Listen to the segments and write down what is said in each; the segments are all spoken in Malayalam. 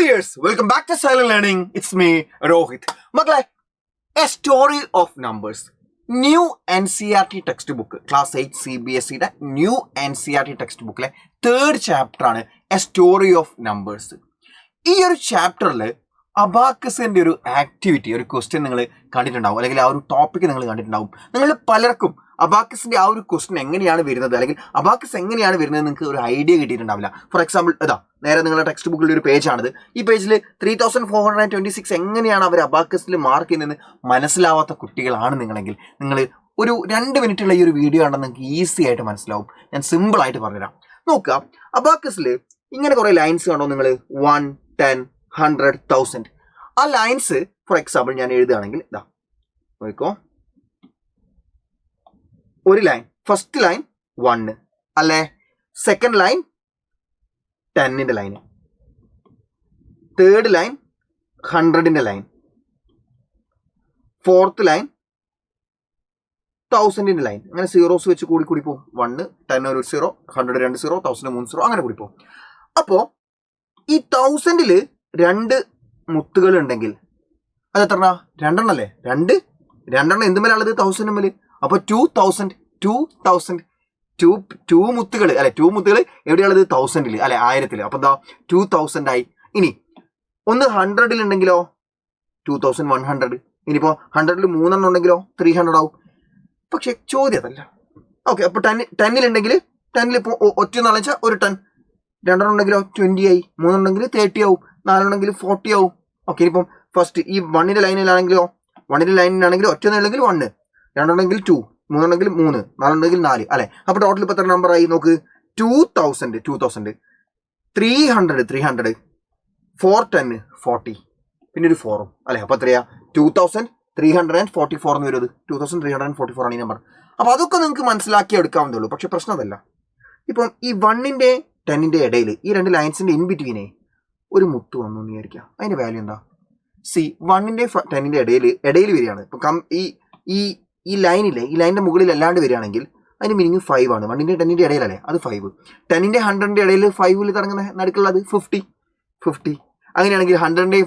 Dears, welcome back to silent learning. It's me Rohit. മക്കളെ, a story of numbers, new NCERT textbook, class 8 CBSEയുടെ ന്യൂ NCERT ടെക്സ്റ്റ് ബുക്കിലെ 3rd ചാപ്റ്ററാണ് എ സ്റ്റോറി ഓഫ് നമ്പേഴ്സ്. ഈ ഒരു ചാപ്റ്ററിൽ അബാക്കസിൻ്റെ ഒരു ആക്ടിവിറ്റി, ഒരു ക്വസ്റ്റ്യൻ നിങ്ങൾ കണ്ടിട്ടുണ്ടാവും, അല്ലെങ്കിൽ ആ ഒരു ടോപ്പിക്ക് നിങ്ങൾ കണ്ടിട്ടുണ്ടാവും. നിങ്ങൾ പലർക്കും അബാക്കസിൻ്റെ ആ ഒരു ക്വസ്റ്റ്യൻ എങ്ങനെയാണ് വരുന്നത്, അല്ലെങ്കിൽ അബാക്കസ് എങ്ങനെയാണ് വരുന്നത് നിങ്ങൾക്ക് ഒരു ഐഡിയ കിട്ടിയിട്ടുണ്ടാവില്ല. ഫോർ എക്സാമ്പിൾ, നേരെ നിങ്ങളുടെ ടെക്സ്റ്റ് ബുക്കിൽ ഒരു പേജാണിത്. ഈ പേജിൽ 3426 എങ്ങനെയാണ് അവർ അബാക്കസിൽ മാർക്ക് ചെയ്യുന്നതെന്ന് മനസ്സിലാവാത്ത കുട്ടികളാണ് നിങ്ങളെങ്കിൽ നിങ്ങൾ ഒരു 2 മിനിറ്റുള്ള ഈ ഒരു വീഡിയോ ആണെന്ന് നിങ്ങൾക്ക് ഈസി ആയിട്ട് മനസ്സിലാവും. ഞാൻ സിമ്പിളായിട്ട് പറഞ്ഞുതരാം. നോക്കുക, അബാക്കസിൽ ഇങ്ങനെ കുറേ ലൈൻസ് കണ്ടോ നിങ്ങൾ, 1, 10, 100, 1000. ആ ലൈൻസ് ഫോർ എക്സാമ്പിൾ ഞാൻ എഴുതുകയാണെങ്കിൽ നോക്കോ, ഒരു ലൈൻ, ഫസ്റ്റ് ലൈൻ 1 അല്ലേ, സെക്കൻഡ് ലൈൻ 10ന്റെ ലൈൻ, തേർഡ് ലൈൻ 100ന്റെ ലൈൻ, ഫോർത്ത് ലൈൻ 1000ന്റെ ലൈൻ. അങ്ങനെ സീറോസ് വെച്ച് കൂടി പോകും. 1, 10 ഒരു 0, 100 2 0, 1000 3 0, അങ്ങനെ കൂടി പോകും. അപ്പോൾ ഈ 1000ൽ 2 മുത്തുകൾ ഉണ്ടെങ്കിൽ അത് എത്ര? 2 അല്ലേ? 2 എന്തുമേലുള്ളത്? 1000 മേല്. അപ്പോൾ 2000 2 മുത്തുകൾ അല്ലെ, 2 മുത്തുകൾ എവിടെയുള്ളത്? 1000ൽ അല്ലെ, 1000. അപ്പോൾ 2000 ആയി. ഇനി ഒന്ന് 100ൽ ഉണ്ടെങ്കിലോ 2100. ഇനിയിപ്പോൾ 100ൽ 3 ഉണ്ടെങ്കിലോ 300 ആവും. പക്ഷെ ചോദ്യം അതല്ല. ഓക്കെ, അപ്പോൾ 10ൽ ഉണ്ടെങ്കിൽ 10ൽ ഇപ്പോൾ ഒറ്റ വെച്ചാൽ ഒരു 10, 2 ഉണ്ടെങ്കിലോ 20 ആയി, 3 ഉണ്ടെങ്കിൽ 30 ആവും, 4 ഉണ്ടെങ്കിൽ 40 ആവും. ഓക്കെ, ഇനിയിപ്പം ഫസ്റ്റ് ഈ 1ന്റെ ലൈനിലാണെങ്കിലോ, 1ന്റെ ലൈനിലാണെങ്കിൽ ഒറ്റ ഉണ്ടെങ്കിൽ 1, 2 ഉണ്ടെങ്കിൽ 2, 3 ഉണ്ടെങ്കിൽ 3, 4 ഉണ്ടെങ്കിൽ 4 അല്ലെ. അപ്പോൾ ടോട്ടൽ ഇപ്പോൾ എത്ര നമ്പർ ആയി നോക്ക്? 2000, 300, 410, 40, പിന്നെ ഒരു 4 അല്ലെ. അപ്പോൾ എത്രയാ? 2344 എന്ന് വരുന്നത്. 2344 ആണ് ഈ നമ്പർ. അപ്പോൾ അതൊക്കെ നിങ്ങൾക്ക് മനസ്സിലാക്കി എടുക്കാവുന്നതേ ഉള്ളൂ. പക്ഷെ പ്രശ്നം അതല്ല. ഇപ്പം ഈ 1ന്റെ 10ന്റെ ഇടയിൽ ഈ 2 ലൈൻസിന്റെ ഇൻ ബിറ്റ്വീനെ ഒരു മുത്ത് വന്നു എന്ന് വിചാരിക്കുക. അതിന്റെ വാല്യൂ എന്താ? 1ന്റെ 10ന്റെ ഇടയിൽ വരികയാണ്. ഇപ്പം ഈ ലൈനില്ലേ, ഈ ലൈനിന്റെ മുകളിൽ അല്ലാണ്ട് വരികയാണെങ്കിൽ അതിന് മീനിങ് 5 ആണ്. 1ന്റെ 10ന്റെ ഇടയിലല്ലേ, അത് 5. 10ന്റെ 100ന്റെ ഇടയിൽ 5ൽ തുടങ്ങുന്ന നടുക്കുള്ളത് 50. അങ്ങനെയാണെങ്കിൽ 100ന്റെ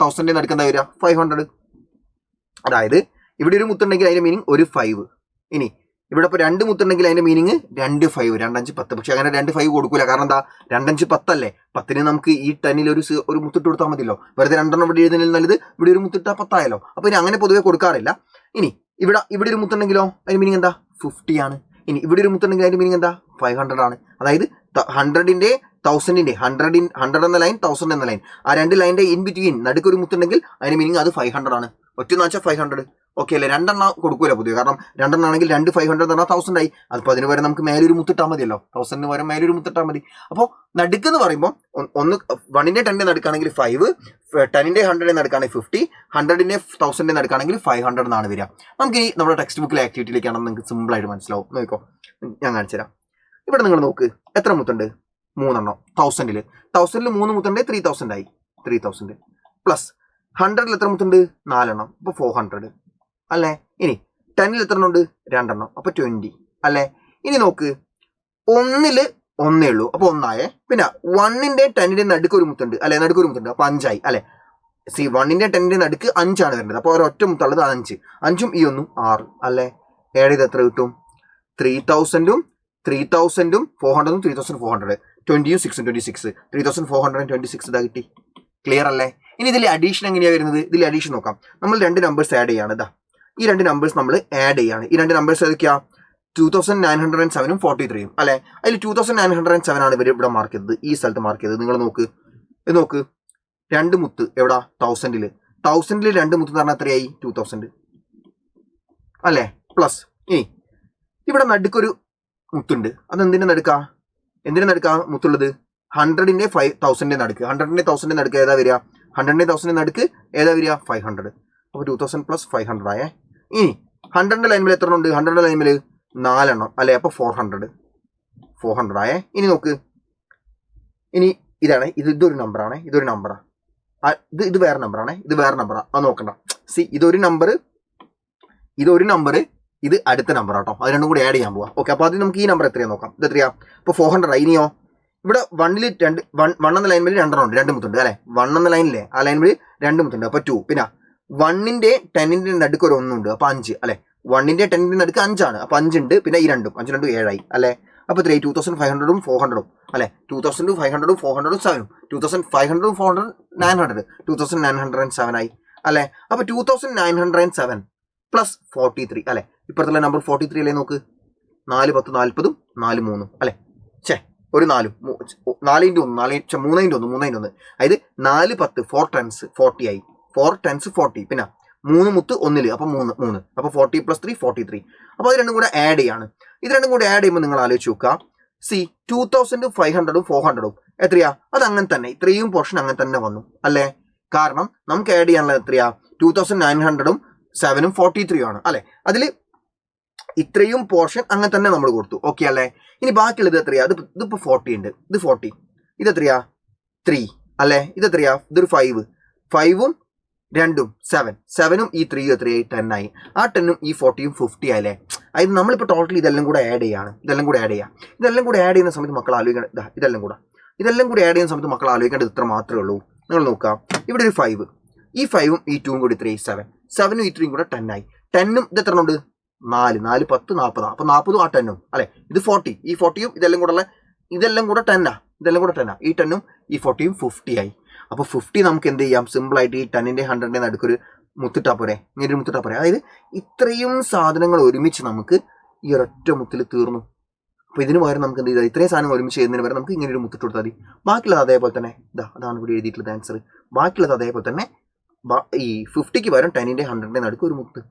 1000ന്റെ നടുക്ക് എന്താ വരിക? 500. അതായത് ഇവിടെ ഒരു മുത്തുണ്ടെങ്കിൽ അതിന്റെ മീനിങ് ഒരു 5. ഇനി ഇവിടെ ഇപ്പോൾ 2 മുത്തുണ്ടെങ്കിൽ അതിന്റെ മീനിങ് 2 5, 2 5 10. പക്ഷെ അങ്ങനെ 2 5 കൊടുക്കൂല. കാരണം എന്താ? 2 5 10 അല്ലേ. 10ന് നമുക്ക് ഈ 10ൽ ഒരു മുത്തിട്ട് കൊടുത്താൽ മതിയല്ലോ. വെറുതെ 2 ഇവിടെ എഴുതുന്നതിൽ നല്ലത് ഇവിടെ ഒരു മുത്തിട്ടാൽ 10 ആയല്ലോ. അപ്പോൾ ഇനി അങ്ങനെ പൊതുവെ കൊടുക്കാറില്ല. ഇനി ഇവിടെ ഒരു മുത്തുണ്ടെങ്കിലോ അതിന്റെ മീനിങ് എന്താ? 50 ആണ്. ഇനി ഇവിടെ ഒരു മുത്തുണ്ടെങ്കിൽ അതിന്റെ മീനിങ് എന്താ? 500 ആണ്. അതായത് 100ന്റെ 1000ന്റെ 100 എന്ന ലൈൻ, 1000 എന്ന ലൈൻ, ആ 2 ലൈനിന്റെ ഇൻ ബിറ്റ്വീൻ നടുക്കൊരു മുത്തുണ്ടെങ്കിൽ അതിന്റെ മീനിങ് അത് 500 ആണ്. ഒറ്റന്ന് വെച്ചാൽ 500. ഓക്കെ അല്ലേ? 2 എണ്ണം കൊടുക്കൂല പൊതുവെ. കാരണം 2 എണ്ണാണെങ്കിൽ 2 500 എന്ന് പറഞ്ഞാൽ 1000 ആയി. അതിപ്പോൾ അതിന് പകരം നമുക്ക് മേലൊരു മുത്തിട്ടാൽ മതിയല്ലോ. 1000ന് പകരം മേലൊരു മുത്തിട്ടാൽ മതി. അപ്പോൾ നടുക്കെന്ന് പറയുമ്പോൾ ഒന്ന് 1ന്റെ 10ന്റെ നടുക്കാണെങ്കിൽ 5, 10ന്റെ 100ന്റെ നടുക്കാണെങ്കിൽ 50, 100ന്റെ 1000ന്റെ നടുക്കാണെങ്കിൽ 500 എന്നാണ് വരിക. നമുക്ക് ഈ നമ്മുടെ ടെക്സ്റ്റ് ബുക്കിലെ ആക്ടിവിറ്റിയിലേക്കാണെന്ന് നിങ്ങൾക്ക് സിമ്പിളായിട്ട് മനസ്സിലാവും. നോക്കോ, ഞാൻ കാണിച്ചു തരാം. ഇവിടെ നിങ്ങൾ നോക്ക്, എത്ര മുത്തുണ്ട്? 3 എണ്ണം. 1000ൽ 3 മുത്തുണ്ടെങ്കിൽ 3000 ആയി. 3000 പ്ലസ് 100ൽ എത്ര മുത്തുണ്ട്? 4 എണ്ണം. അപ്പോൾ 400 അല്ലേ. ഇനി 10ൽ എത്ര എണ്ണം ഉണ്ട്? 2 എണ്ണം. അപ്പോൾ 20 അല്ലേ. ഇനി നോക്ക്, 1ൽ 1 ഉള്ളൂ. അപ്പോൾ 1 ആയേ. പിന്നെ 1ന്റെ 10ന്റെ നടുക്ക് ഒരു മുത്തുണ്ട് അല്ലെ, നടുക്ക് ഒരു മുത്തുണ്ട്. അപ്പോൾ 5 ആയി അല്ലെ. 1ന്റെ 10ന്റെ നടുക്ക് 5 ആണ് വരുന്നത്. അപ്പോൾ ഒരൊറ്റ മുത്തുള്ളത് 5. 5ഉം ഈ 1ഉം 6 അല്ലേ. ഏഡ് ചെയ്ത് എത്ര കിട്ടും? 3000ഉം 400ഉം 3400, 20ഉം 6ഉം 26, 3426 ഇതാ കിട്ടി. ക്ലിയർ അല്ലേ? ഇനി ഇതിൽ അഡീഷൻ എങ്ങനെയാണ് വരുന്നത്? ഇതിൽ അഡീഷൻ നോക്കാം. നമ്മൾ 2 നമ്പേഴ്സ് ആഡ് ചെയ്യാണ്. ഈ 2 നമ്പേഴ്സ് നമ്മൾ ആഡ് ചെയ്യാണ്. ഈ 2 നമ്പേഴ്സ് ഏതൊക്കെയാ? 2907ഉം 43ഉം അല്ലെ. അതിൽ 2907 ആണ് ഇവർ ഇവിടെ മാർക്ക് ചെയ്തത്, ഈ സ്ഥലത്ത് മാർക്ക് ചെയ്തത്. നിങ്ങൾ നോക്ക്, 2 മുത്ത് എവിടാ? 1000ൽ 2 മുത്ത് എന്ന് പറഞ്ഞാൽ എത്രയായി? 2000 അല്ലേ. പ്ലസ് ഇനി ഇവിടെ നടുക്കൊരു മുത്തുണ്ട്. അതെന്തിന്റെ നടുക്കാ? മുത്തുള്ളത്? 100ന്റെ 1000ന്റെ നടുക്ക്. 100ന്റെ 1000ന്റെ നടുക്ക് ഏതാ വരിക? 100ന്റെ 1000ന്റെ നടുക്ക് ഏതാ വരിക? 500. അപ്പോൾ 2000 പ്ലസ് 500 ആയേ. ഇനി 100ന്റെ ലൈൻമേൽ എത്ര ഉണ്ട്? 100ന്റെ ലൈൻമേൽ 4 എണ്ണം അല്ലേ. അപ്പോൾ 400 ആയേ. ഇനി നോക്ക്, ഇനി ഇതാണ്, ഇതൊരു നമ്പറാണ്, ഇതൊരു നമ്പറാണ്, ഇത് വേറെ നമ്പറാണ്, ഇത് വേറെ നമ്പറാണ്. അത് നോക്കണ്ട. ഇതൊരു നമ്പർ, ഇത് അടുത്ത നമ്പർ ആട്ടോ. അത് രണ്ടും കൂടി ആഡ് ചെയ്യാൻ പോവാം. ഓക്കെ, അപ്പോൾ അത് നമുക്ക് ഈ നമ്പർ എത്രയാ നോക്കാം. ഇത് എത്രയാ? ഇപ്പോൾ 400 ആയി. ഇനിയോ ഇവിടെ വണ്ണിൽ വൺ എന്ന ലൈൻ മേൽ രണ്ടെണ്ണം ഉണ്ട്, 2 മുത്തുണ്ട് അല്ലെ. 1 എന്ന ലൈനിലെ ആ ലൈൻ മേൽ 2 മുത്തുണ്ട്, അപ്പൊ 2. പിന്നെ 1ന്റെ 10ന്റെ നടുക്ക് ഒരു 1 ഉണ്ട്, അപ്പൊ 5 അല്ലെ. 1ന്റെ 10ന്റെ നടുക്ക് 5 ആണ്, അപ്പൊ 5 ഉണ്ട്. പിന്നെ ഈ 2 5 2 7 ആയി അല്ലെ. അപ്പൊ 2500 400 അല്ലെ. 2500 400 7 2500 400 900 2907 ആയി അല്ലെ. അപ്പൊ 2907 പ്ലസ് 43 അല്ലെ. ഇപ്പുറത്തുള്ള നമ്പർ 43 അല്ലേ നോക്ക്. 4 10 40 4 3 അല്ലെ. ഒരു 4 4 × 1 3 × 1 അതായത് 4 10 4 10s 40 ആയി. 4 10s 40. പിന്നെ 3 മുത്ത് 1 അപ്പൊ 3 അപ്പൊ 40 + 3 43. അപ്പൊ അത് രണ്ടും കൂടെ ആഡ് ചെയ്യാണ്. ഇത് രണ്ടും കൂടെ ആഡ് ചെയ്യുമ്പോൾ നിങ്ങൾ ആലോചിച്ച് നോക്കുക. 2500 400 എത്രയാ? അത് അങ്ങനെ തന്നെ, ഇത്രയും പോർഷൻ അങ്ങനെ തന്നെ വന്നു അല്ലേ. കാരണം നമുക്ക് ആഡ് ചെയ്യാനുള്ളത് എത്രയാ? 2900 7 43 ആണ് അല്ലെ. അതിൽ ഇത്രയും പോർഷൻ അങ്ങനെ തന്നെ നമ്മൾ കൊടുത്തു. ഓക്കെ അല്ലേ. ഇനി ബാക്കിയുള്ളത് എത്രയാ? ഇതിപ്പോ 40 ഉണ്ട്, ഇത് 40. ഇതെത്രയാ? 3 അല്ലെ. ഇതെത്രയാ? ഇതൊരു 5 5ഉം 2ഉം 7ഉം ഈ 3 എത്രയായി? 10 ആയി. ആ 10ഉം ഈ 40ഉം 50 ആയില്ലേ. അതായത് നമ്മളിപ്പോൾ ടോട്ടൽ ഇതെല്ലാം കൂടെ ആഡ് ചെയ്യാണ്. ഇതെല്ലാം കൂടെ ആഡ് ചെയ്യുന്ന സമയത്ത് മക്കൾ ആലോചിക്കേണ്ടത് ഇതെല്ലാം കൂടെ ആഡ് ചെയ്യുന്ന സമയത്ത് മക്കൾ ആലോചിക്കേണ്ടത് ഇത്ര മാത്രമേ ഉള്ളൂ. നിങ്ങൾ നോക്കാം, ഇവിടെ ഒരു 5, ഈ 5ഉം ഈ 2ഉം കൂടി 3 7ഉം ഈ 3ഉം കൂടെ 10 ആയി. 10ഉം ഇത് എത്ര ഉണ്ട്? 4 4 10 40. അപ്പൊ 40ഉം ആ 10ഉം അല്ലെ. ഇത് 40, ഈ 40ഉം ഇതെല്ലാം കൂടെ 10 ഈ 10ഉം ഈ 40ഉം 50 ആയി. അപ്പൊ 50 നമുക്ക് എന്ത് ചെയ്യാം? സിമ്പിൾ ആയിട്ട് ഈ 10ന്റെ 100ന്റെ നടുക്കൊരു മുത്തിട്ടാ പോരെ, ഇങ്ങനെ ഒരു മുത്തിട്ടാ പോരെ. അതായത് ഇത്രയും സാധനങ്ങൾ ഒരുമിച്ച് നമുക്ക് ഈ ഒരൊറ്റ മുത്തിൽ തീർന്നു. അപ്പൊ ഇതിന് പകരം നമുക്ക് എന്ത് ചെയ്താൽ ഇത്രയും സാധനങ്ങൾ ഒരുമിച്ച് ചെയ്യുന്നതിന് പകരം നമുക്ക് ഇങ്ങനെ ഒരു മുത്തിട്ട് കൊടുത്താൽ മതി. ബാക്കിയുള്ളത് അതേപോലെ തന്നെ അതാണ് ഇവിടെ എഴുതിയിട്ടുള്ളത് ആൻസർ. ബാക്കിയുള്ളത് അതേപോലെ തന്നെ ഈ 50ക്ക് പകരം 10ന്റെ 100ന്റെ നടുക്ക് ഒരു മുത്ത്.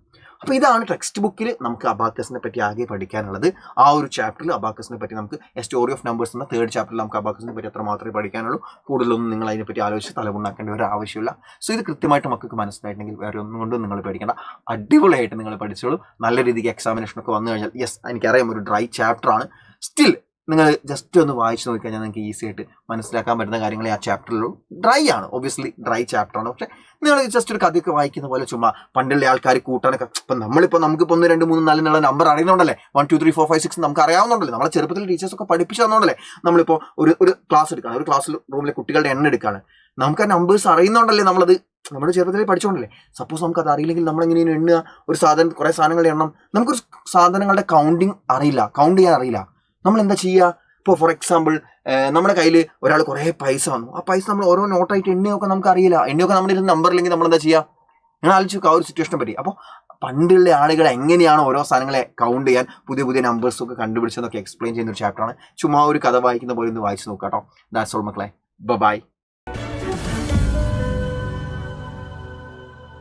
അപ്പൊ ഇതാണ് ടെക്സ്റ്റ് ബുക്കിൽ നമുക്ക് അബാക്കസിനെ പറ്റി ആകെ പഠിക്കാനുള്ളത്. ആ ഒരു ചാപ്റ്ററിൽ അബാക്കസിനെ പറ്റി നമുക്ക് സ്റ്റോറി ഓഫ് നമ്പേഴ്സ് എന്ന 3rd ചാപ്റ്ററിൽ നമുക്ക് അബാക്കസിനെ പറ്റി അത്ര മാത്രമേ പഠിക്കാനുള്ളൂ. കൂടുതലൊന്നും നിങ്ങൾ അതിനെപ്പറ്റി ആലോചിച്ച് തലമുണ്ടാക്കേണ്ട ഒരു ആവശ്യമില്ല. സോ ഇത് കൃത്യമായിട്ട് മക്കൾക്ക് മനസ്സിലായിട്ടുണ്ടെങ്കിൽ വേറെ ഒന്നും കൊണ്ടും നിങ്ങൾ പേടിക്കേണ്ട. അടിപൊളിയായിട്ട് നിങ്ങൾ പഠിച്ചോളൂ. നല്ല രീതിക്ക് എക്സാമിനേഷനൊക്കെ വന്നു കഴിഞ്ഞാൽ യെസ് എനിക്കറിയാം ഒരു ഡ്രൈ ചാപ്റ്ററാണ്, സ്റ്റിൽ നിങ്ങൾ ജസ്റ്റ് ഒന്ന് വായിച്ച് നോക്കിക്കഴിഞ്ഞാൽ നിങ്ങൾക്ക് ഈസി ആയിട്ട് മനസ്സിലാക്കാൻ പറ്റുന്ന കാര്യങ്ങളെ ആ ചാപ്റ്ററിലുള്ളൂ. ഡ്രൈ ആണ്, ഒബ്വിയസ്ലി ഡ്രൈ ചാപ്റ്ററാണ്. പക്ഷെ നിങ്ങൾ ജസ്റ്റ് ഒരു കഥയൊക്കെ വായിക്കുന്ന പോലെ ചുമ്മാ പണ്ടുള്ള ആൾക്കാർ കൂട്ടാനൊക്കെ ഇപ്പം നമുക്കിപ്പോൾ 1 2 3 4 എന്നുള്ള നമ്പർ അറിയുന്നുണ്ടല്ലേ, 1 2 3 4 5 6 നമുക്ക് അറിയാവുന്നുണ്ടല്ലേ. നമ്മളെ ചെറുപ്പത്തിൽ ടീച്ചേഴ്സൊക്കെ പഠിപ്പിച്ചു തന്നോണ്ടല്ലേ. നമ്മളിപ്പോൾ ഒരു ക്ലാസ് എടുക്കുകയാണ്, ഒരു ക്ലാസ്സിൽ റൂമിലെ കുട്ടികളുടെ എണ്ണം എടുക്കുകയാണ്, നമുക്ക് ആ നമ്പേഴ്സ് അറിയുന്നുണ്ടല്ലേ. നമ്മളത് നമ്മുടെ ചെറുപ്പത്തിൽ പഠിച്ചോണ്ടല്ലേ. സപ്പോസ് നമുക്ക് അത് അറിയില്ലെങ്കിൽ നമ്മളെങ്ങനെയാണ് എണ്ണുക? ഒരു സാധനം കുറേ സാധനങ്ങളുടെ എണ്ണം, നമുക്കൊരു സാധനങ്ങളുടെ കൗണ്ട് ചെയ്യാൻ അറിയില്ല. നമ്മൾ എന്താ ചെയ്യുക? ഇപ്പോൾ ഫോർ എക്സാമ്പിൾ നമ്മുടെ കയ്യിൽ ഒരാൾ കുറേ പൈസ വന്നു, ആ പൈസ നമ്മൾ ഓരോ നോട്ടായിട്ട് എണ്ണിയൊക്കെ നമുക്ക് അറിയില്ല. എണ്ണിയൊക്കെ നമ്മുടെ ഒരു നമ്പർ ഇല്ലെങ്കിൽ നമ്മൾ എന്താ ചെയ്യുക? ഞാൻ ആലോചിച്ചു ആ ഒരു സിറ്റുവേഷനെ പറ്റി. അപ്പോൾ പണ്ടുള്ള ആളുകൾ എങ്ങനെയാണ് ഓരോ സാധനങ്ങളെ കൗണ്ട് ചെയ്യാൻ പുതിയ നമ്പേഴ്സൊക്കെ കണ്ടുപിടിച്ചതൊക്കെ എക്സ്പ്ലെയിൻ ചെയ്യുന്ന ഒരു ചാപ്റ്ററാണ്. ചുമ്മാ ഒരു കഥ വായിക്കുന്ന പോലെ ഒന്ന് വായിച്ച് നോക്കാം കേട്ടോ. ദാറ്റ്സ് ഓൾ മക്കളെ, ബൈ.